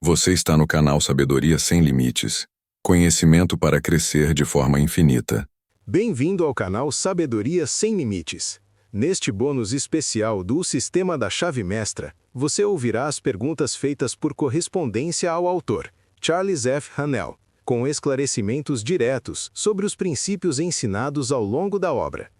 Você está no canal Sabedoria Sem Limites. Conhecimento para crescer de forma infinita. Bem-vindo ao canal Sabedoria Sem Limites. Neste bônus especial do Sistema da Chave Mestra, você ouvirá as perguntas feitas por correspondência ao autor, Charles F. Haanel, com esclarecimentos diretos sobre os princípios ensinados ao longo da obra.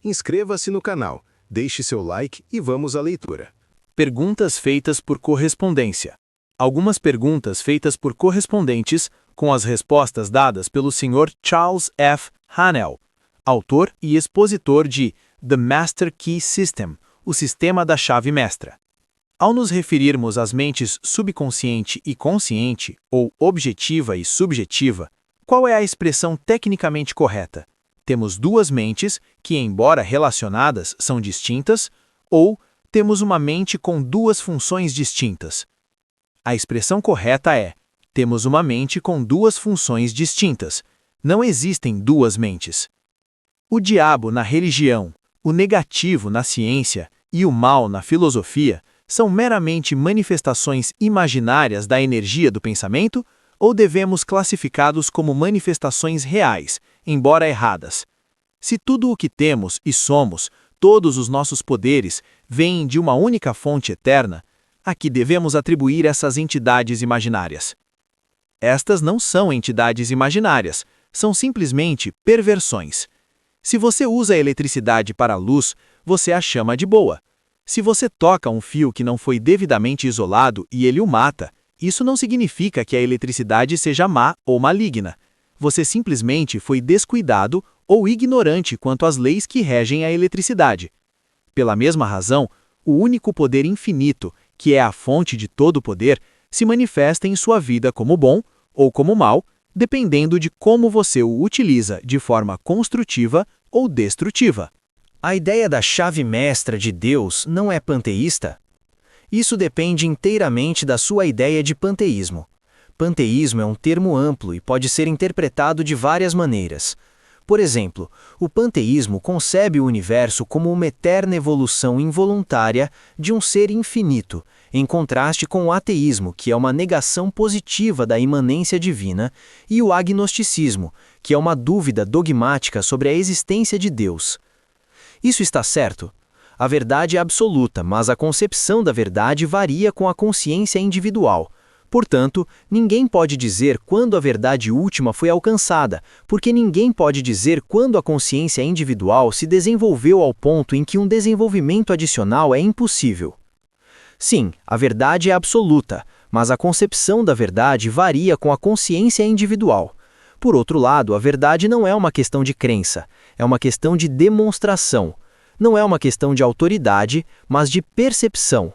Inscreva-se no canal, deixe seu like e vamos à leitura. Perguntas feitas por correspondência. Algumas perguntas feitas por correspondentes, com as respostas dadas pelo Sr. Charles F. Haanel, autor e expositor de The Master Key System, o Sistema da Chave Mestra. Ao nos referirmos às mentes subconsciente e consciente, ou objetiva e subjetiva, qual é a expressão tecnicamente correta? Temos duas mentes que, embora relacionadas, são distintas, ou temos uma mente com duas funções distintas? A expressão correta é: temos uma mente com duas funções distintas. Não existem duas mentes. O diabo na religião, o negativo na ciência e o mal na filosofia são meramente manifestações imaginárias da energia do pensamento, ou devemos classificá-los como manifestações reais, embora erradas? Se tudo o que temos e somos, todos os nossos poderes, vêm de uma única fonte eterna, a que devemos atribuir essas entidades imaginárias? Estas não são entidades imaginárias, são simplesmente perversões. Se você usa a eletricidade para a luz, você a chama de boa. Se você toca um fio que não foi devidamente isolado e ele o mata, isso não significa que a eletricidade seja má ou maligna. Você simplesmente foi descuidado ou ignorante quanto às leis que regem a eletricidade. Pela mesma razão, o único poder infinito, que é a fonte de todo o poder, se manifesta em sua vida como bom ou como mal, dependendo de como você o utiliza de forma construtiva ou destrutiva. A ideia da chave mestra de Deus não é panteísta? Isso depende inteiramente da sua ideia de panteísmo. Panteísmo é um termo amplo e pode ser interpretado de várias maneiras. Por exemplo, o panteísmo concebe o universo como uma eterna evolução involuntária de um ser infinito, em contraste com o ateísmo, que é uma negação positiva da imanência divina, e o agnosticismo, que é uma dúvida dogmática sobre a existência de Deus. Isso está certo? A verdade é absoluta, mas a concepção da verdade varia com a consciência individual. Portanto, ninguém pode dizer quando a verdade última foi alcançada, porque ninguém pode dizer quando a consciência individual se desenvolveu ao ponto em que um desenvolvimento adicional é impossível. Sim, a verdade é absoluta, mas a concepção da verdade varia com a consciência individual. Por outro lado, a verdade não é uma questão de crença, é uma questão de demonstração. Não é uma questão de autoridade, mas de percepção.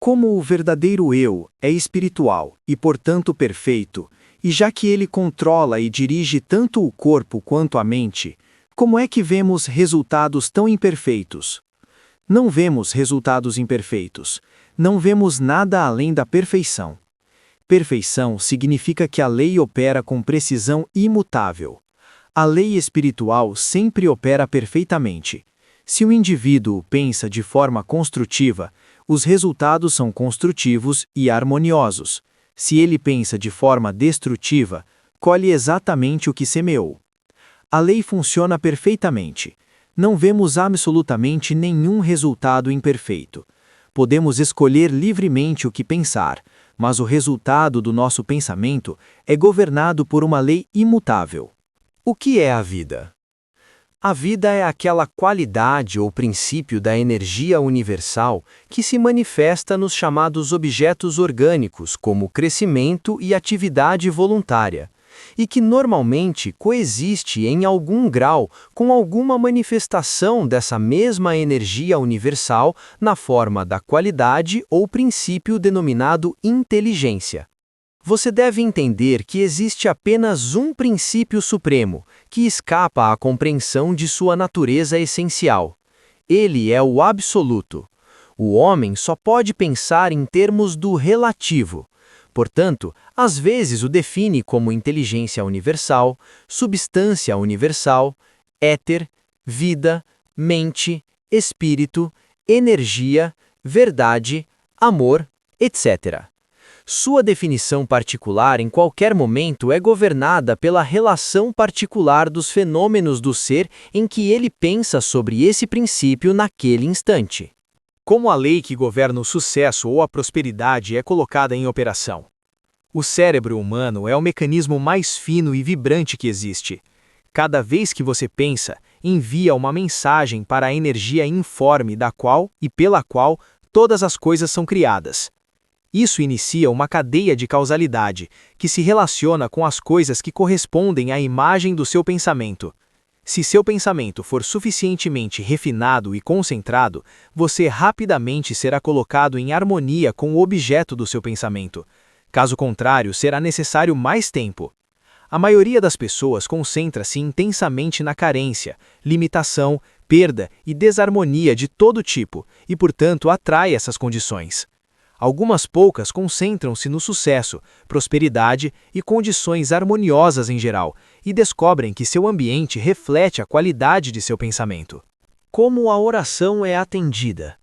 Como o verdadeiro eu é espiritual e, portanto, perfeito, e já que ele controla e dirige tanto o corpo quanto a mente, como é que vemos resultados tão imperfeitos? Não vemos resultados imperfeitos. Não vemos nada além da perfeição. Perfeição significa que a lei opera com precisão imutável. A lei espiritual sempre opera perfeitamente. Se o indivíduo pensa de forma construtiva, os resultados são construtivos e harmoniosos. Se ele pensa de forma destrutiva, colhe exatamente o que semeou. A lei funciona perfeitamente. Não vemos absolutamente nenhum resultado imperfeito. Podemos escolher livremente o que pensar, mas o resultado do nosso pensamento é governado por uma lei imutável. O que é a vida? A vida é aquela qualidade ou princípio da energia universal que se manifesta nos chamados objetos orgânicos, como crescimento e atividade voluntária, e que normalmente coexiste em algum grau com alguma manifestação dessa mesma energia universal na forma da qualidade ou princípio denominado inteligência. Você deve entender que existe apenas um princípio supremo, que escapa à compreensão de sua natureza essencial. Ele é o absoluto. O homem só pode pensar em termos do relativo. Portanto, às vezes o define como inteligência universal, substância universal, éter, vida, mente, espírito, energia, verdade, amor, etc. Sua definição particular em qualquer momento é governada pela relação particular dos fenômenos do ser em que ele pensa sobre esse princípio naquele instante. Como a lei que governa o sucesso ou a prosperidade é colocada em operação? O cérebro humano é o mecanismo mais fino e vibrante que existe. Cada vez que você pensa, envia uma mensagem para a energia informe da qual e pela qual todas as coisas são criadas. Isso inicia uma cadeia de causalidade, que se relaciona com as coisas que correspondem à imagem do seu pensamento. Se seu pensamento for suficientemente refinado e concentrado, você rapidamente será colocado em harmonia com o objeto do seu pensamento. Caso contrário, será necessário mais tempo. A maioria das pessoas concentra-se intensamente na carência, limitação, perda e desarmonia de todo tipo e, portanto, atrai essas condições. Algumas poucas concentram-se no sucesso, prosperidade e condições harmoniosas em geral e descobrem que seu ambiente reflete a qualidade de seu pensamento. Como a oração é atendida?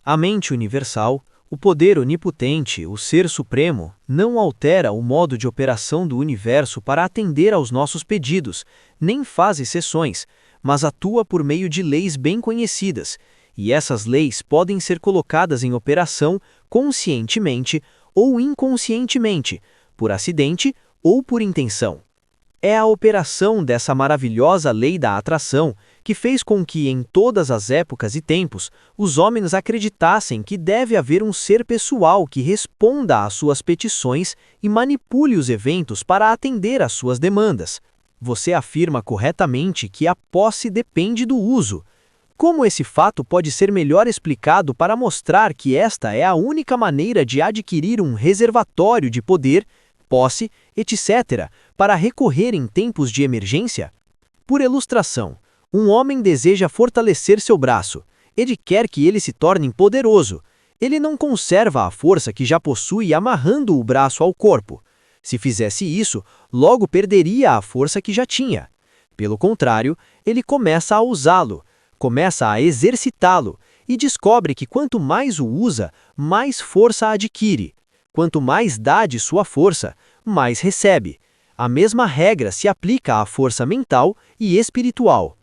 A mente universal, o poder onipotente, o Ser Supremo, não altera o modo de operação do universo para atender aos nossos pedidos, nem faz exceções, mas atua por meio de leis bem conhecidas, e essas leis podem ser colocadas em operação conscientemente ou inconscientemente, por acidente ou por intenção. É a operação dessa maravilhosa lei da atração que fez com que, em todas as épocas e tempos, os homens acreditassem que deve haver um ser pessoal que responda às suas petições e manipule os eventos para atender às suas demandas. Você afirma corretamente que a posse depende do uso. Como esse fato pode ser melhor explicado para mostrar que esta é a única maneira de adquirir um reservatório de poder, posse, etc., para recorrer em tempos de emergência? Por ilustração, um homem deseja fortalecer seu braço. Ele quer que ele se torne poderoso. Ele não conserva a força que já possui amarrando o braço ao corpo. Se fizesse isso, logo perderia a força que já tinha. Pelo contrário, ele começa a usá-lo, começa a exercitá-lo e descobre que quanto mais o usa, mais força adquire. Quanto mais dá de sua força, mais recebe. A mesma regra se aplica à força mental e espiritual.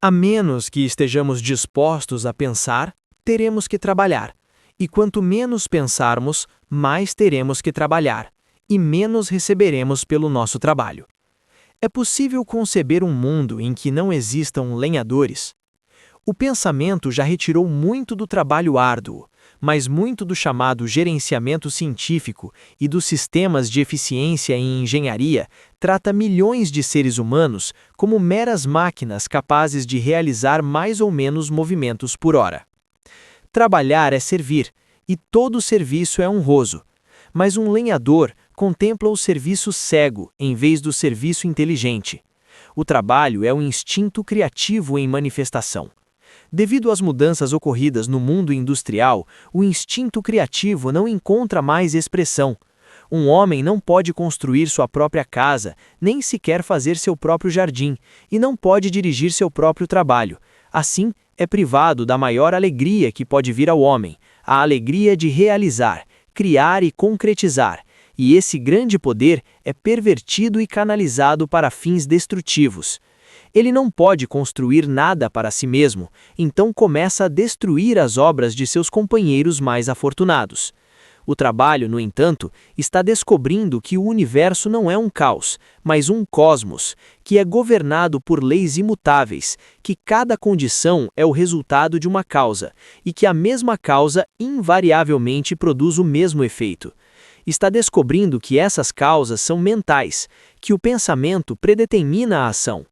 A menos que estejamos dispostos a pensar, teremos que trabalhar. E quanto menos pensarmos, mais teremos que trabalhar, e menos receberemos pelo nosso trabalho. É possível conceber um mundo em que não existam lenhadores? O pensamento já retirou muito do trabalho árduo, mas muito do chamado gerenciamento científico e dos sistemas de eficiência em engenharia trata milhões de seres humanos como meras máquinas capazes de realizar mais ou menos movimentos por hora. Trabalhar é servir, e todo serviço é honroso, mas um lenhador contempla o serviço cego em vez do serviço inteligente. O trabalho é um instinto criativo em manifestação. Devido às mudanças ocorridas no mundo industrial, o instinto criativo não encontra mais expressão. Um homem não pode construir sua própria casa, nem sequer fazer seu próprio jardim, e não pode dirigir seu próprio trabalho. Assim, é privado da maior alegria que pode vir ao homem, a alegria de realizar, criar e concretizar. E esse grande poder é pervertido e canalizado para fins destrutivos. Ele não pode construir nada para si mesmo, então começa a destruir as obras de seus companheiros mais afortunados. O trabalho, no entanto, está descobrindo que o universo não é um caos, mas um cosmos, que é governado por leis imutáveis, que cada condição é o resultado de uma causa, e que a mesma causa invariavelmente produz o mesmo efeito. Está descobrindo que essas causas são mentais, que o pensamento predetermina a ação.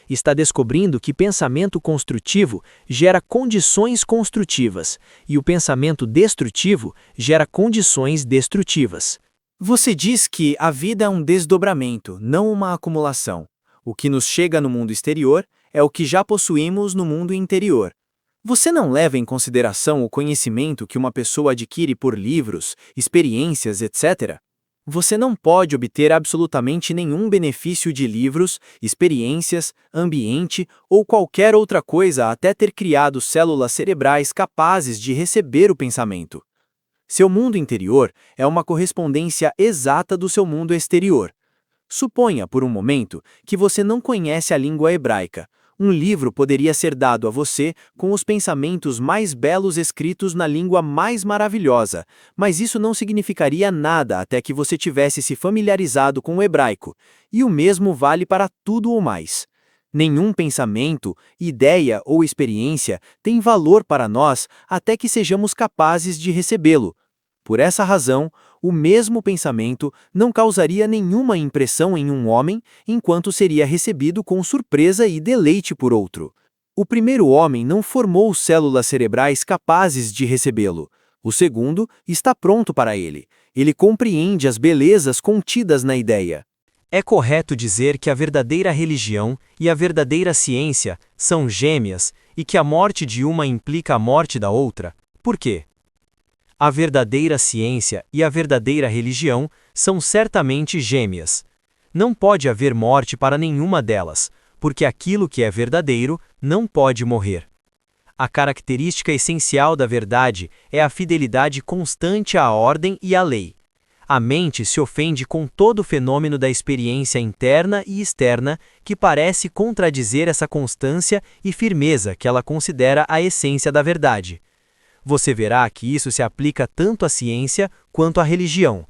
Está descobrindo que pensamento construtivo gera condições construtivas, e o pensamento destrutivo gera condições destrutivas. Você diz que a vida é um desdobramento, não uma acumulação. O que nos chega no mundo exterior é o que já possuímos no mundo interior. Você não leva em consideração o conhecimento que uma pessoa adquire por livros, experiências, etc.? Você não pode obter absolutamente nenhum benefício de livros, experiências, ambiente ou qualquer outra coisa até ter criado células cerebrais capazes de receber o pensamento. Seu mundo interior é uma correspondência exata do seu mundo exterior. Suponha, por um momento, que você não conhece a língua hebraica. Um livro poderia ser dado a você com os pensamentos mais belos escritos na língua mais maravilhosa, mas isso não significaria nada até que você tivesse se familiarizado com o hebraico, e o mesmo vale para tudo o mais. Nenhum pensamento, ideia ou experiência tem valor para nós até que sejamos capazes de recebê-lo. Por essa razão, o mesmo pensamento não causaria nenhuma impressão em um homem enquanto seria recebido com surpresa e deleite por outro. O primeiro homem não formou células cerebrais capazes de recebê-lo. O segundo está pronto para ele. Ele compreende as belezas contidas na ideia. É correto dizer que a verdadeira religião e a verdadeira ciência são gêmeas e que a morte de uma implica a morte da outra. Por quê? A verdadeira ciência e a verdadeira religião são certamente gêmeas. Não pode haver morte para nenhuma delas, porque aquilo que é verdadeiro não pode morrer. A característica essencial da verdade é a fidelidade constante à ordem e à lei. A mente se ofende com todo o fenômeno da experiência interna e externa que parece contradizer essa constância e firmeza que ela considera a essência da verdade. Você verá que isso se aplica tanto à ciência quanto à religião.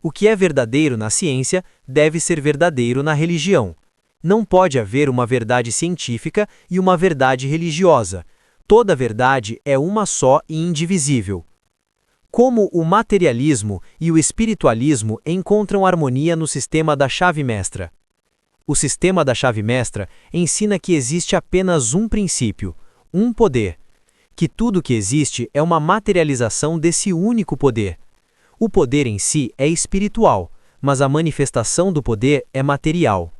O que é verdadeiro na ciência deve ser verdadeiro na religião. Não pode haver uma verdade científica e uma verdade religiosa. Toda verdade é uma só e indivisível. Como o materialismo e o espiritualismo encontram harmonia no sistema da chave mestra? O sistema da chave mestra ensina que existe apenas um princípio, um poder, que tudo que existe é uma materialização desse único poder. O poder em si é espiritual, mas a manifestação do poder é material.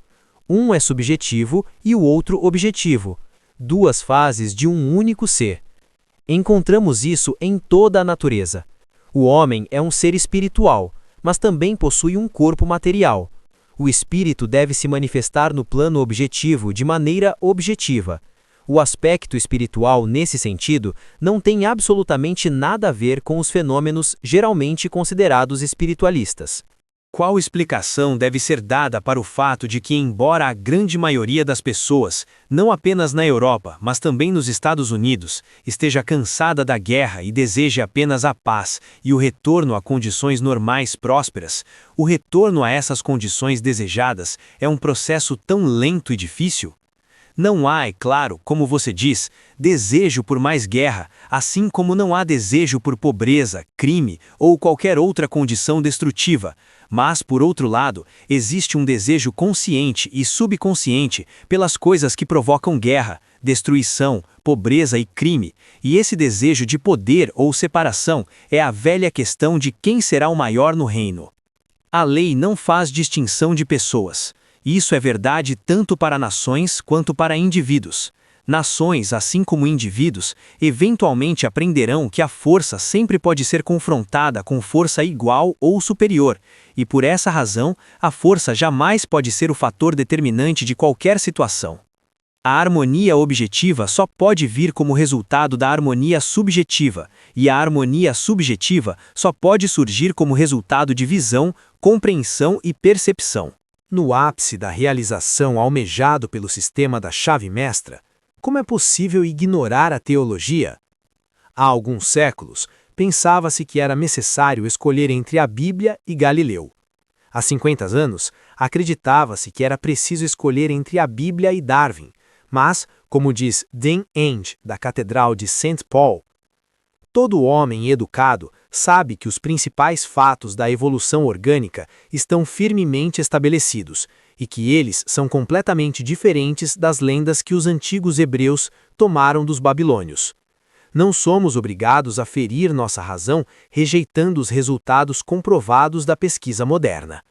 Um é subjetivo e o outro objetivo, duas fases de um único ser. Encontramos isso em toda a natureza. O homem é um ser espiritual, mas também possui um corpo material. O espírito deve se manifestar no plano objetivo de maneira objetiva. O aspecto espiritual, nesse sentido, não tem absolutamente nada a ver com os fenômenos geralmente considerados espiritualistas. Qual explicação deve ser dada para o fato de que, embora a grande maioria das pessoas, não apenas na Europa, mas também nos Estados Unidos, esteja cansada da guerra e deseje apenas a paz e o retorno a condições normais prósperas, o retorno a essas condições desejadas é um processo tão lento e difícil? Não há, é claro, como você diz, desejo por mais guerra, assim como não há desejo por pobreza, crime ou qualquer outra condição destrutiva. Mas, por outro lado, existe um desejo consciente e subconsciente pelas coisas que provocam guerra, destruição, pobreza e crime, e esse desejo de poder ou separação é a velha questão de quem será o maior no reino. A lei não faz distinção de pessoas. Isso é verdade tanto para nações quanto para indivíduos. Nações, assim como indivíduos, eventualmente aprenderão que a força sempre pode ser confrontada com força igual ou superior, e por essa razão, a força jamais pode ser o fator determinante de qualquer situação. A harmonia objetiva só pode vir como resultado da harmonia subjetiva, e a harmonia subjetiva só pode surgir como resultado de visão, compreensão e percepção. No ápice da realização almejado pelo sistema da chave mestra, como é possível ignorar a teologia? Há alguns séculos, pensava-se que era necessário escolher entre a Bíblia e Galileu. Há 50 anos, acreditava-se que era preciso escolher entre a Bíblia e Darwin, mas, como diz Dean Enge, da Catedral de St. Paul, todo homem educado sabe que os principais fatos da evolução orgânica estão firmemente estabelecidos e que eles são completamente diferentes das lendas que os antigos hebreus tomaram dos babilônios. Não somos obrigados a ferir nossa razão rejeitando os resultados comprovados da pesquisa moderna.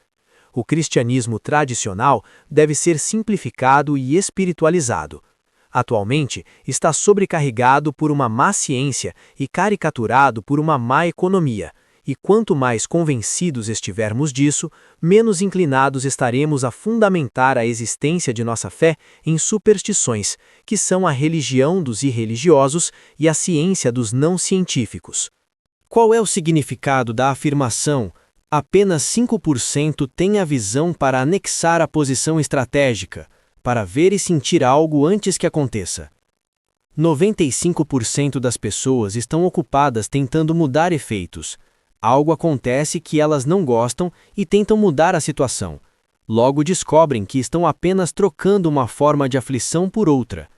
O cristianismo tradicional deve ser simplificado e espiritualizado. Atualmente, está sobrecarregado por uma má ciência e caricaturado por uma má economia, e quanto mais convencidos estivermos disso, menos inclinados estaremos a fundamentar a existência de nossa fé em superstições, que são a religião dos irreligiosos e a ciência dos não científicos. Qual é o significado da afirmação apenas 5% tem a visão para anexar a posição estratégica, para ver e sentir algo antes que aconteça? 95% das pessoas estão ocupadas tentando mudar efeitos. Algo acontece que elas não gostam e tentam mudar a situação. Logo descobrem que estão apenas trocando uma forma de aflição por outra.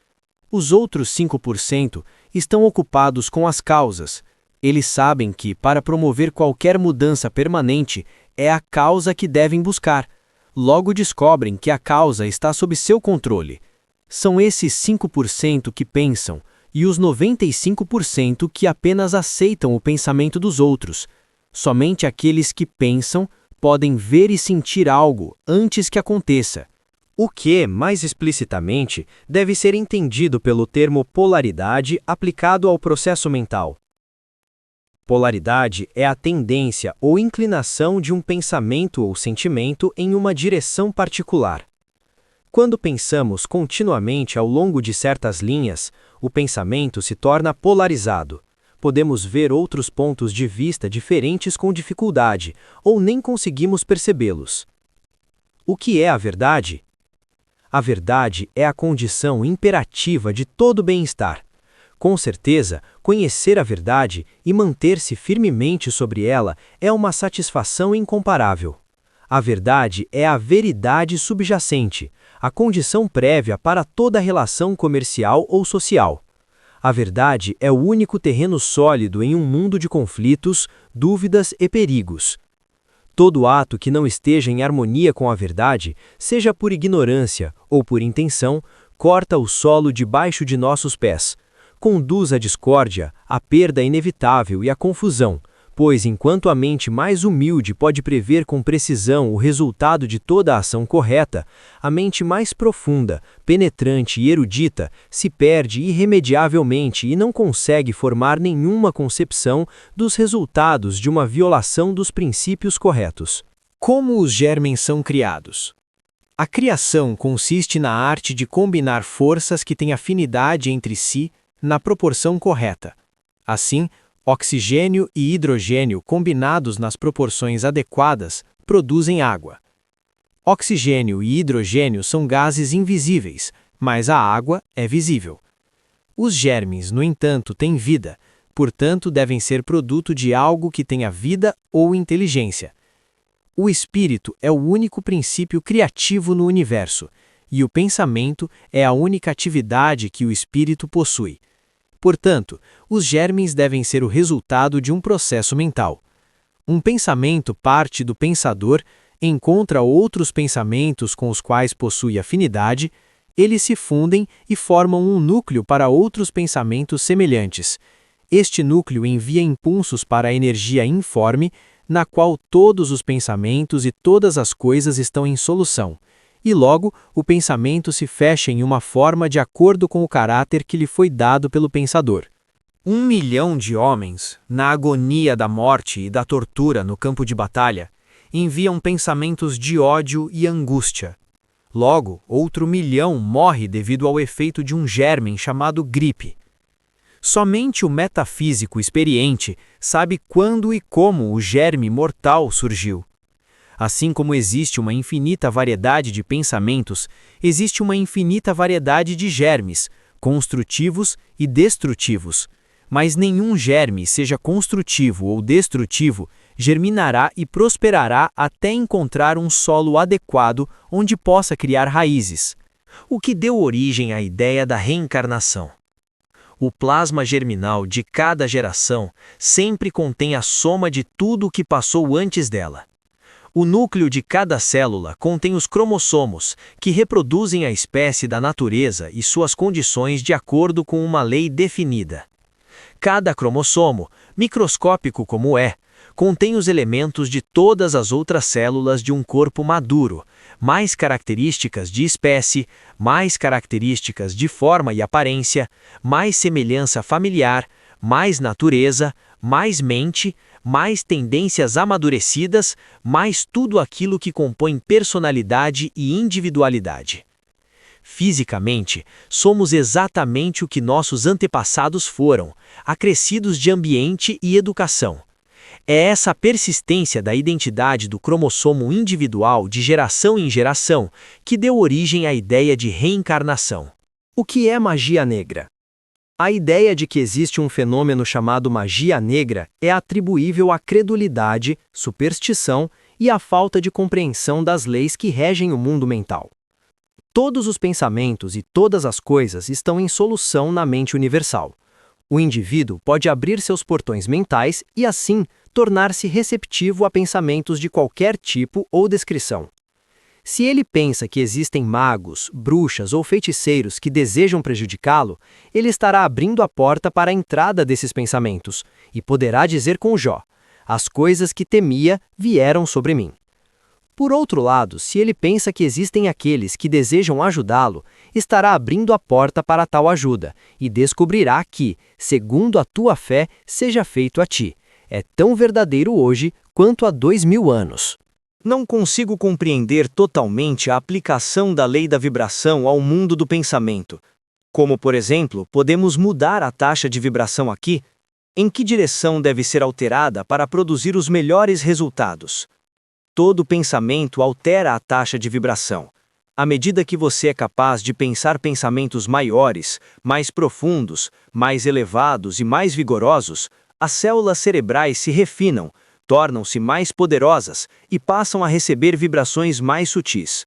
Os outros 5% estão ocupados com as causas. Eles sabem que, para promover qualquer mudança permanente, é a causa que devem buscar. Logo descobrem que a causa está sob seu controle. São esses 5% que pensam e os 95% que apenas aceitam o pensamento dos outros. Somente aqueles que pensam podem ver e sentir algo antes que aconteça. O que, mais explicitamente, deve ser entendido pelo termo polaridade aplicado ao processo mental. Polaridade é a tendência ou inclinação de um pensamento ou sentimento em uma direção particular. Quando pensamos continuamente ao longo de certas linhas, o pensamento se torna polarizado. Podemos ver outros pontos de vista diferentes com dificuldade, ou nem conseguimos percebê-los. O que é a verdade? A verdade é a condição imperativa de todo bem-estar. Com certeza, conhecer a verdade e manter-se firmemente sobre ela é uma satisfação incomparável. A verdade é a veridade subjacente, a condição prévia para toda relação comercial ou social. A verdade é o único terreno sólido em um mundo de conflitos, dúvidas e perigos. Todo ato que não esteja em harmonia com a verdade, seja por ignorância ou por intenção, corta o solo debaixo de nossos pés. Conduz à discórdia, à perda inevitável e à confusão, pois enquanto a mente mais humilde pode prever com precisão o resultado de toda a ação correta, a mente mais profunda, penetrante e erudita se perde irremediavelmente e não consegue formar nenhuma concepção dos resultados de uma violação dos princípios corretos. Como os germens são criados? A criação consiste na arte de combinar forças que têm afinidade entre si na proporção correta. Assim, oxigênio e hidrogênio combinados nas proporções adequadas produzem água. Oxigênio e hidrogênio são gases invisíveis, mas a água é visível. Os germes, no entanto, têm vida, portanto devem ser produto de algo que tenha vida ou inteligência. O espírito é o único princípio criativo no universo, e o pensamento é a única atividade que o espírito possui. Portanto, os germes devem ser o resultado de um processo mental. Um pensamento parte do pensador, encontra outros pensamentos com os quais possui afinidade, eles se fundem e formam um núcleo para outros pensamentos semelhantes. Este núcleo envia impulsos para a energia informe, na qual todos os pensamentos e todas as coisas estão em solução. E logo, o pensamento se fecha em uma forma de acordo com o caráter que lhe foi dado pelo pensador. 1 milhão de homens, na agonia da morte e da tortura no campo de batalha, enviam pensamentos de ódio e angústia. Logo, outro 1 milhão morre devido ao efeito de um germen chamado gripe. Somente o metafísico experiente sabe quando e como o germe mortal surgiu. Assim como existe uma infinita variedade de pensamentos, existe uma infinita variedade de germes, construtivos e destrutivos. Mas nenhum germe, seja construtivo ou destrutivo, germinará e prosperará até encontrar um solo adequado onde possa criar raízes. O que deu origem à ideia da reencarnação. O plasma germinal de cada geração sempre contém a soma de tudo o que passou antes dela. O núcleo de cada célula contém os cromossomos, que reproduzem a espécie da natureza e suas condições de acordo com uma lei definida. Cada cromossomo, microscópico como é, contém os elementos de todas as outras células de um corpo maduro, mais características de espécie, mais características de forma e aparência, mais semelhança familiar, mais natureza, mais mente, mais tendências amadurecidas, mais tudo aquilo que compõe personalidade e individualidade. Fisicamente, somos exatamente o que nossos antepassados foram, acrescidos de ambiente e educação. É essa persistência da identidade do cromossomo individual de geração em geração que deu origem à ideia de reencarnação. O que é magia negra? A ideia de que existe um fenômeno chamado magia negra é atribuível à credulidade, superstição e à falta de compreensão das leis que regem o mundo mental. Todos os pensamentos e todas as coisas estão em solução na mente universal. O indivíduo pode abrir seus portões mentais e, assim, tornar-se receptivo a pensamentos de qualquer tipo ou descrição. Se ele pensa que existem magos, bruxas ou feiticeiros que desejam prejudicá-lo, ele estará abrindo a porta para a entrada desses pensamentos e poderá dizer com Jó: "As coisas que temia vieram sobre mim." Por outro lado, se ele pensa que existem aqueles que desejam ajudá-lo, estará abrindo a porta para tal ajuda e descobrirá que, segundo a tua fé, seja feito a ti. É tão verdadeiro hoje quanto há 2000 anos. Não consigo compreender totalmente a aplicação da lei da vibração ao mundo do pensamento. Como, por exemplo, podemos mudar a taxa de vibração aqui? Em que direção deve ser alterada para produzir os melhores resultados? Todo pensamento altera a taxa de vibração. À medida que você é capaz de pensar pensamentos maiores, mais profundos, mais elevados e mais vigorosos, as células cerebrais se refinam, tornam-se mais poderosas e passam a receber vibrações mais sutis.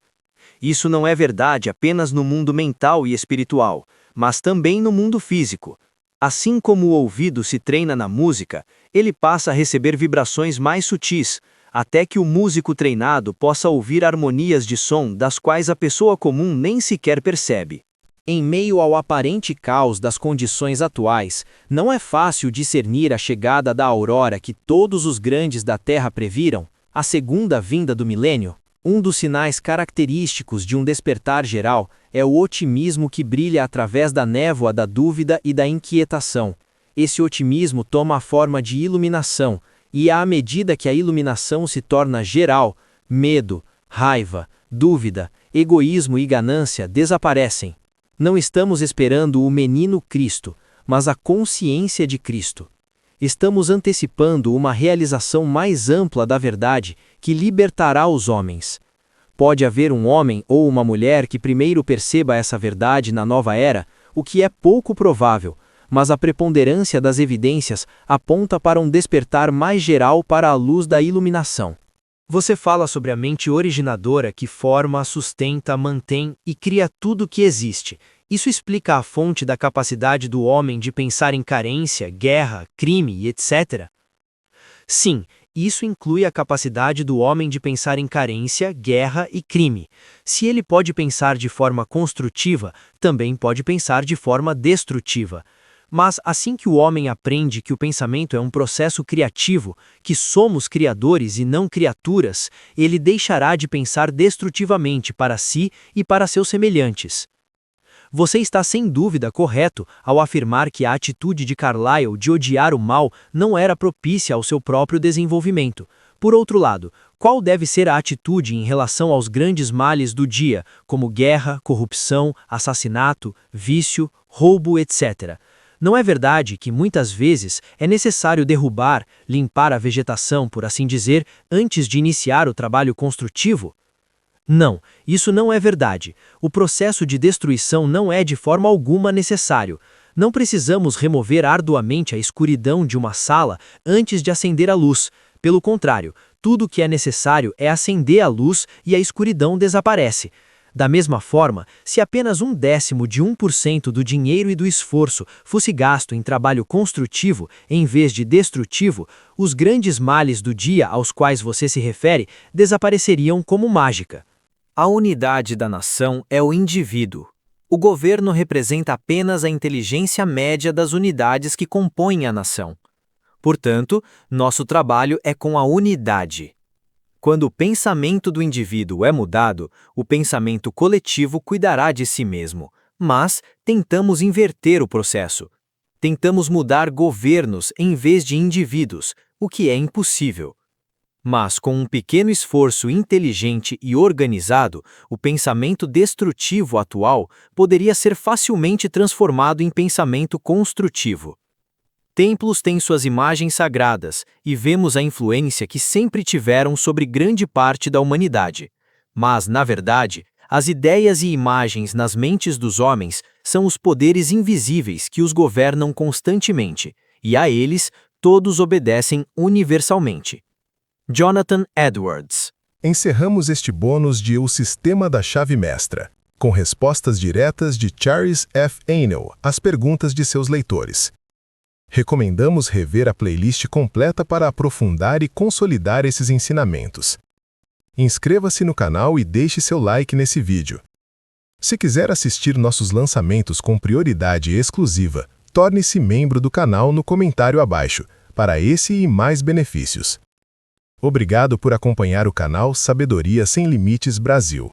Isso não é verdade apenas no mundo mental e espiritual, mas também no mundo físico. Assim como o ouvido se treina na música, ele passa a receber vibrações mais sutis, até que o músico treinado possa ouvir harmonias de som das quais a pessoa comum nem sequer percebe. Em meio ao aparente caos das condições atuais, não é fácil discernir a chegada da aurora que todos os grandes da Terra previram, a segunda vinda do milênio. Um dos sinais característicos de um despertar geral é o otimismo que brilha através da névoa da dúvida e da inquietação. Esse otimismo toma a forma de iluminação, e à medida que a iluminação se torna geral, medo, raiva, dúvida, egoísmo e ganância desaparecem. Não estamos esperando o menino Cristo, mas a consciência de Cristo. Estamos antecipando uma realização mais ampla da verdade que libertará os homens. Pode haver um homem ou uma mulher que primeiro perceba essa verdade na nova era, o que é pouco provável, mas a preponderância das evidências aponta para um despertar mais geral para a luz da iluminação. Você fala sobre a mente originadora que forma, sustenta, mantém e cria tudo o que existe. Isso explica a fonte da capacidade do homem de pensar em carência, guerra, crime e etc. Sim, isso inclui a capacidade do homem de pensar em carência, guerra e crime. Se ele pode pensar de forma construtiva, também pode pensar de forma destrutiva. Mas assim que o homem aprende que o pensamento é um processo criativo, que somos criadores e não criaturas, ele deixará de pensar destrutivamente para si e para seus semelhantes. Você está sem dúvida correto ao afirmar que a atitude de Carlyle de odiar o mal não era propícia ao seu próprio desenvolvimento. Por outro lado, qual deve ser a atitude em relação aos grandes males do dia, como guerra, corrupção, assassinato, vício, roubo, etc.? Não é verdade que muitas vezes é necessário derrubar, limpar a vegetação, por assim dizer, antes de iniciar o trabalho construtivo? Não, isso não é verdade. O processo de destruição não é de forma alguma necessário. Não precisamos remover arduamente a escuridão de uma sala antes de acender a luz. Pelo contrário, tudo o que é necessário é acender a luz e a escuridão desaparece. Da mesma forma, se apenas 0,1% do dinheiro e do esforço fosse gasto em trabalho construtivo em vez de destrutivo, os grandes males do dia aos quais você se refere desapareceriam como mágica. A unidade da nação é o indivíduo. O governo representa apenas a inteligência média das unidades que compõem a nação. Portanto, nosso trabalho é com a unidade. Quando o pensamento do indivíduo é mudado, o pensamento coletivo cuidará de si mesmo, mas tentamos inverter o processo. Tentamos mudar governos em vez de indivíduos, o que é impossível. Mas com um pequeno esforço inteligente e organizado, o pensamento destrutivo atual poderia ser facilmente transformado em pensamento construtivo. Templos têm suas imagens sagradas e vemos a influência que sempre tiveram sobre grande parte da humanidade. Mas, na verdade, as ideias e imagens nas mentes dos homens são os poderes invisíveis que os governam constantemente, e a eles todos obedecem universalmente. Jonathan Edwards. Encerramos este bônus de O Sistema da Chave Mestra, com respostas diretas de Charles F. Haanel às perguntas de seus leitores. Recomendamos rever a playlist completa para aprofundar e consolidar esses ensinamentos. Inscreva-se no canal e deixe seu like nesse vídeo. Se quiser assistir nossos lançamentos com prioridade exclusiva, torne-se membro do canal no comentário abaixo, para esse e mais benefícios. Obrigado por acompanhar o canal Sabedoria Sem Limites Brasil.